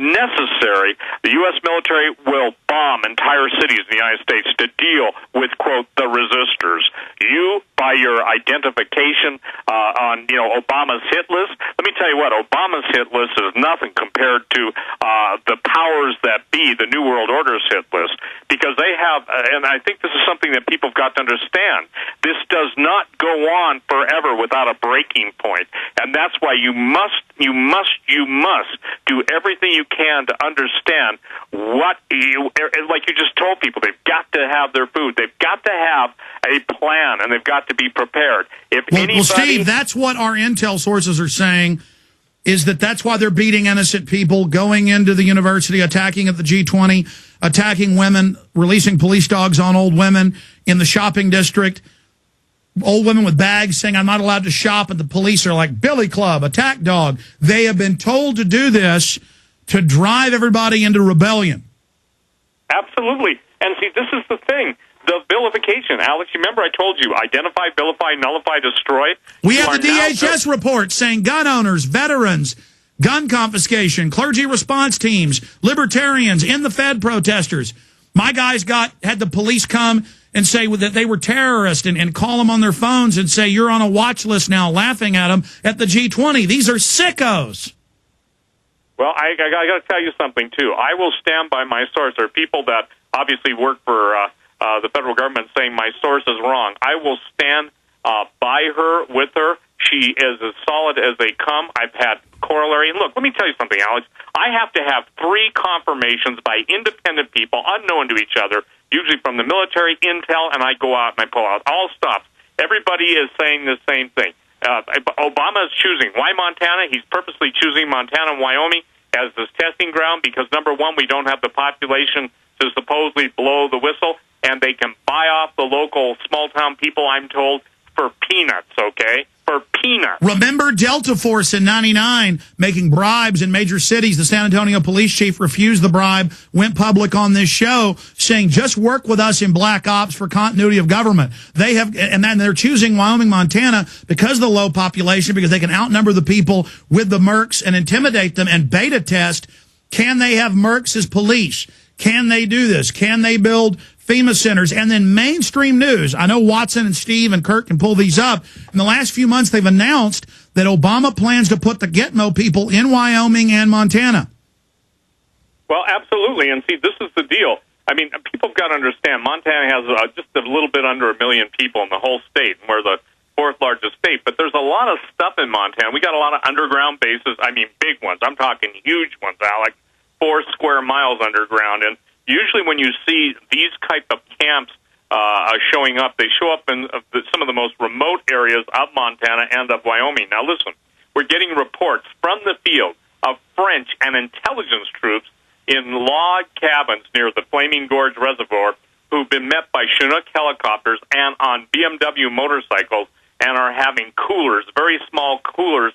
necessary, the U.S. military will bomb entire cities in the United States to deal with, quote, the resistors. You, by your identification on, Obama's hit list, let me tell you what, Obama's hit list is nothing compared to the powers that be, the New World Order's hit list, because they have, and I think this is something that people have got to understand, this does not go on forever without a breaking point, and that's why you must do everything you can to understand what like you just told people, they've got to have their food, they've got to have a plan, and they've got to be prepared. Well, Steve, that's what our intel sources are saying, is that's why they're beating innocent people, going into the university, attacking at the G20, attacking women, releasing police dogs on old women in the shopping district, old women with bags saying, I'm not allowed to shop, and the police are like, Billy Club, attack dog. They have been told to do this to drive everybody into rebellion. Absolutely. And see, this is the thing. The vilification, Alex, you remember I told you, identify, vilify, nullify, destroy? We have the DHS report saying gun owners, veterans, gun confiscation, clergy response teams, libertarians, in the Fed protesters. My guys had the police come and say that they were terrorists and call them on their phones and say, you're on a watch list now, laughing at them at the G20. These are sickos. Well, I got to tell you something, too. I will stand by my source. There are people that obviously work for the federal government saying my source is wrong. I will stand by her, with her. She is as solid as they come. I've had corollary. And look, let me tell you something, Alex. I have to have 3 confirmations by independent people, unknown to each other, usually from the military, intel, and I go out and I pull out all stops. Everybody is saying the same thing. Obama is choosing. Why Montana? He's purposely choosing Montana and Wyoming as this testing ground because, number one, we don't have the population to supposedly blow the whistle, and they can buy off the local small-town people, I'm told, for peanuts, okay? For peanuts. Remember Delta Force in 99 making bribes in major cities. The San Antonio police chief refused the bribe, went public on this show saying, just work with us in black ops for continuity of government. They have, and then they're choosing Wyoming, Montana because of the low population, because they can outnumber the people with the mercs and intimidate them and beta test. Can they have mercs as police? Can they do this? Can they build FEMA centers? And then mainstream news. I know Watson and Steve and Kurt can pull these up. In the last few months, they've announced that Obama plans to put the Gitmo people in Wyoming and Montana. Well, absolutely. And see, this is the deal. I mean, people have got to understand, Montana has just a little bit under 1 million people in the whole state, and we're the 4th largest state. But there's a lot of stuff in Montana. We got a lot of underground bases. I mean, big ones. I'm talking huge ones, Alex. 4 square miles underground, and usually when you see these type of camps showing up, they show up in some of the most remote areas of Montana and of Wyoming. Now listen, we're getting reports from the field of French and intelligence troops in log cabins near the Flaming Gorge Reservoir who've been met by Chinook helicopters and on BMW motorcycles and are having coolers, very small coolers,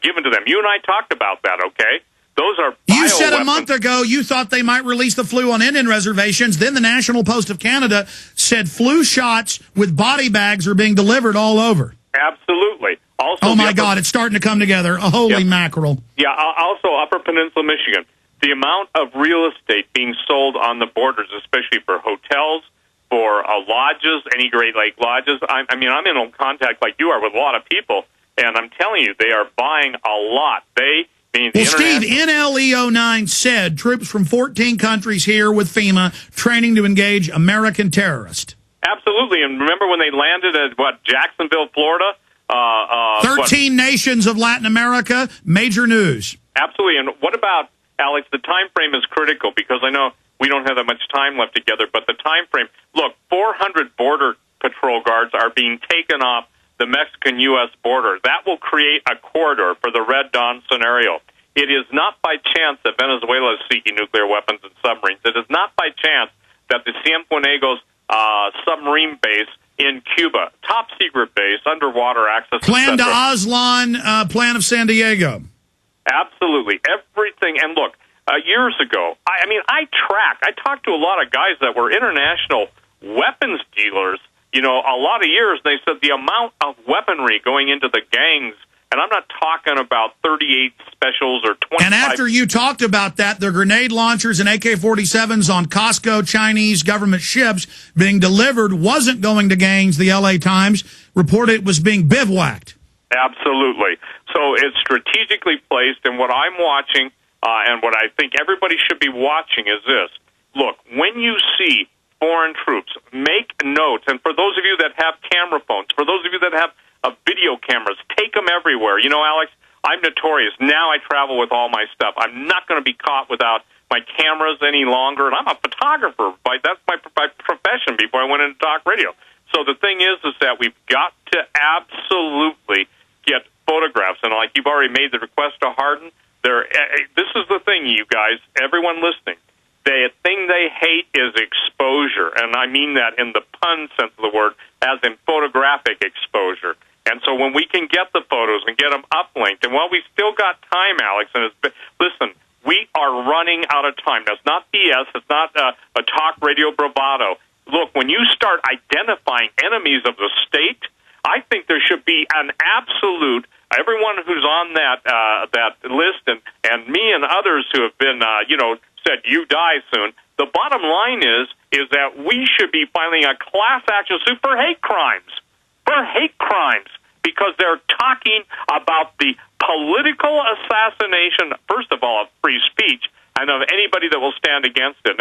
given to them. You and I talked about that, okay? Those are You said a month ago you thought they might release the flu on Indian reservations. Then the National Post of Canada said flu shots with body bags are being delivered all over. Absolutely. Also, oh, my God, it's starting to come together. A holy mackerel. Yeah, also Upper Peninsula, Michigan. The amount of real estate being sold on the borders, especially for hotels, for lodges, any Great Lake lodges. I mean, I'm in contact like you are with a lot of people, and I'm telling you, they are buying a lot. Well, Steve, NLE-09 said troops from 14 countries here with FEMA training to engage American terrorists. Absolutely. And remember when they landed at, Jacksonville, Florida? 13 nations of Latin America, major news. Absolutely. And what about, Alex, the time frame is critical because I know we don't have that much time left together, but the time frame, look, 400 Border Patrol guards are being taken off the Mexican-U.S. border. That will create a corridor for the Red Dawn scenario. It is not by chance that Venezuela is seeking nuclear weapons and submarines. It is not by chance that the Cienfuegos submarine base in Cuba, top-secret base, underwater access. Plan to Aslan, plan of San Diego. Absolutely. Everything. And look, years ago, I talked to a lot of guys that were international weapons dealers, a lot of years. They said the amount of weaponry going into the gangs And I'm not talking about 38 specials or 25. And after you talked about that, the grenade launchers and AK-47s on Costco Chinese government ships being delivered wasn't going to gangs. The L.A. Times reported it was being bivouacked. Absolutely. So it's strategically placed, and what I'm watching and what I think everybody should be watching is this. Look, when you see foreign troops, make notes, and for those of you that have camera phones, for those of you that have video cameras, take them everywhere. You know, Alex, I'm notorious. Now I travel with all my stuff. I'm not going to be caught without my cameras any longer, and I'm a photographer. That's my profession before I went into talk radio. So the thing is that we've got to absolutely get photographs, and like you've already made the request to Hardin, this is the thing, you guys, everyone listening. The thing they hate is exposure, and I mean that in the pun sense of the word, as in photographic exposure. And so when we can get the photos and get them uplinked, and while we still got time, Alex, and listen, we are running out of time. That's not BS. It's not a talk radio bravado. Look, when you start identifying enemies of the state, I think there should be an absolute, everyone who's on that list, and me and others who have been, said you die soon. The bottom line is that we should be filing a class action suit for hate crimes. For hate crimes, because they're talking about the political assassination, first of all, of free speech, and of anybody that will stand against it.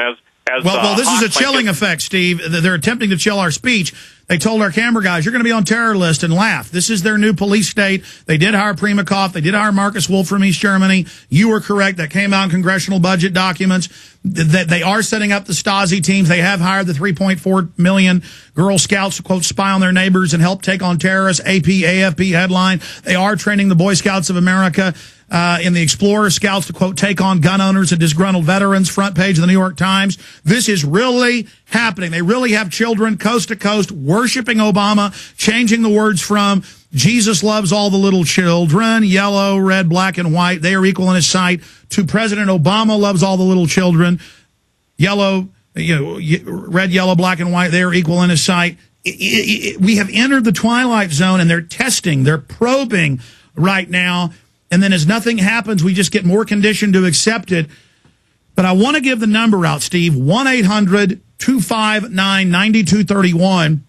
Well, this is a chilling effect, Steve. They're attempting to chill our speech. They told our camera guys, you're going to be on terror list, and laugh. This is their new police state. They did hire Primakov. They did hire Marcus Wolf from East Germany. You were correct. That came out in congressional budget documents. That they are setting up the Stasi teams. They have hired the 3.4 million Girl Scouts to, quote, spy on their neighbors and help take on terrorists. AP, AFP headline. They are training the Boy Scouts of America in the Explorer Scouts to, quote, take on gun owners and disgruntled veterans. Front page of the New York Times. This is really happening. They really have children coast to coast worshiping Obama, changing the words from Jesus loves all the little children, yellow, red, black, and white. They are equal in his sight, to President Obama loves all the little children, yellow, red, yellow, black, and white. They are equal in his sight. We have entered the twilight zone, and they're testing, they're probing right now. And then as nothing happens, we just get more conditioned to accept it. But I want to give the number out, Steve, 1-800-259-9231.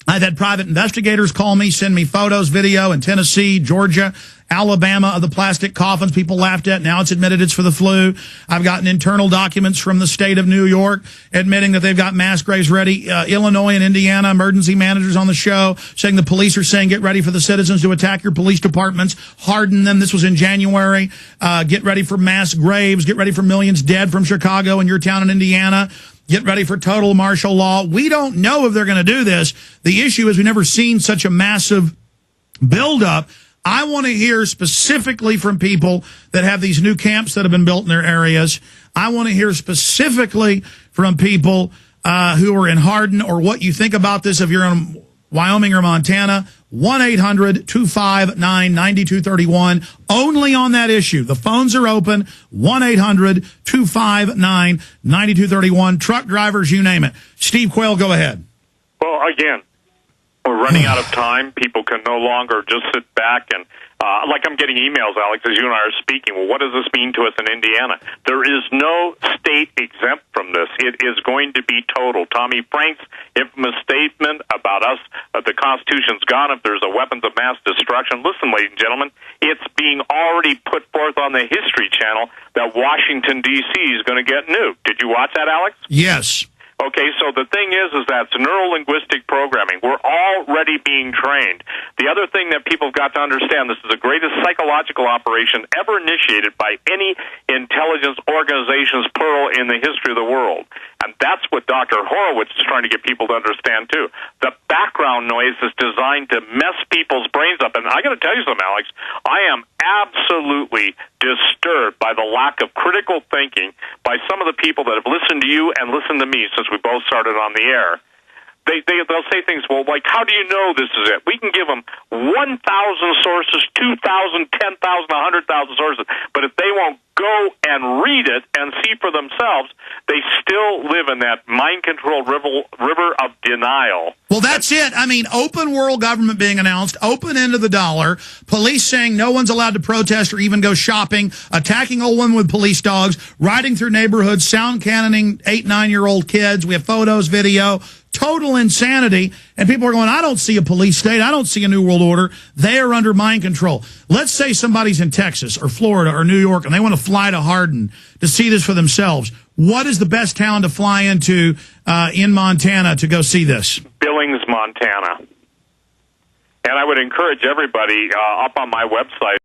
I've had private investigators call me, send me photos, video in Tennessee, Georgia, Alabama of the plastic coffins people laughed at. Now it's admitted it's for the flu. I've gotten internal documents from the state of New York admitting that they've got mass graves ready. Illinois and Indiana emergency managers on the show saying the police are saying get ready for the citizens to attack your police departments, harden them. This was in January. Get ready for mass graves. Get ready for millions dead from Chicago and your town in Indiana. Get ready for total martial law. We don't know if they're going to do this. The issue is we've never seen such a massive buildup. I want to hear specifically from people that have these new camps that have been built in their areas. I want to hear specifically from people who are in Hardin, or what you think about this if you're in Wyoming or Montana. 1-800-259-9231. Only on that issue. The phones are open. 1-800-259-9231. Truck drivers, you name it. Steve Quayle, go ahead. Well, again, we're running out of time. People can no longer just sit back and, like I'm getting emails, Alex, as you and I are speaking. Well, what does this mean to us in Indiana? There is no state exempt from this. It is going to be total. Tommy Frank's infamous statement about us, the Constitution's gone if there's a weapons of mass destruction. Listen, ladies and gentlemen, it's being already put forth on the History Channel that Washington, D.C. is going to get nuked. Did you watch that, Alex? Yes. Okay, so the thing is that it's neuro-linguistic programming. We're already being trained. The other thing that people have got to understand, this is the greatest psychological operation ever initiated by any intelligence organizations, plural, in the history of the world. And that's what Dr. Horowitz is trying to get people to understand, too. The background noise is designed to mess people's brains up. And I got to tell you something, Alex, I am absolutely disturbed by the lack of critical thinking by some of the people that have listened to you and listened to me since we both started on the air. they'll say things, well, like, how do you know this is it? We can give them 1,000 sources, 2,000, 10,000, 100,000 sources, but if they won't go and read it and see for themselves, they still live in that mind-controlled river of denial. Well, that's it. I mean, open world government being announced, open end of the dollar, police saying no one's allowed to protest or even go shopping, attacking old women with police dogs, riding through neighborhoods, sound cannoning 8-, 9-year-old kids. We have photos, video, total insanity. And people are going, I don't see a police state. I don't see a new world order. They are under mind control. Let's say somebody's in Texas or Florida or New York and they want to fly to Hardin to see this for themselves. What is the best town to fly into in Montana to go see this? Billings, Montana. And I would encourage everybody up on my website,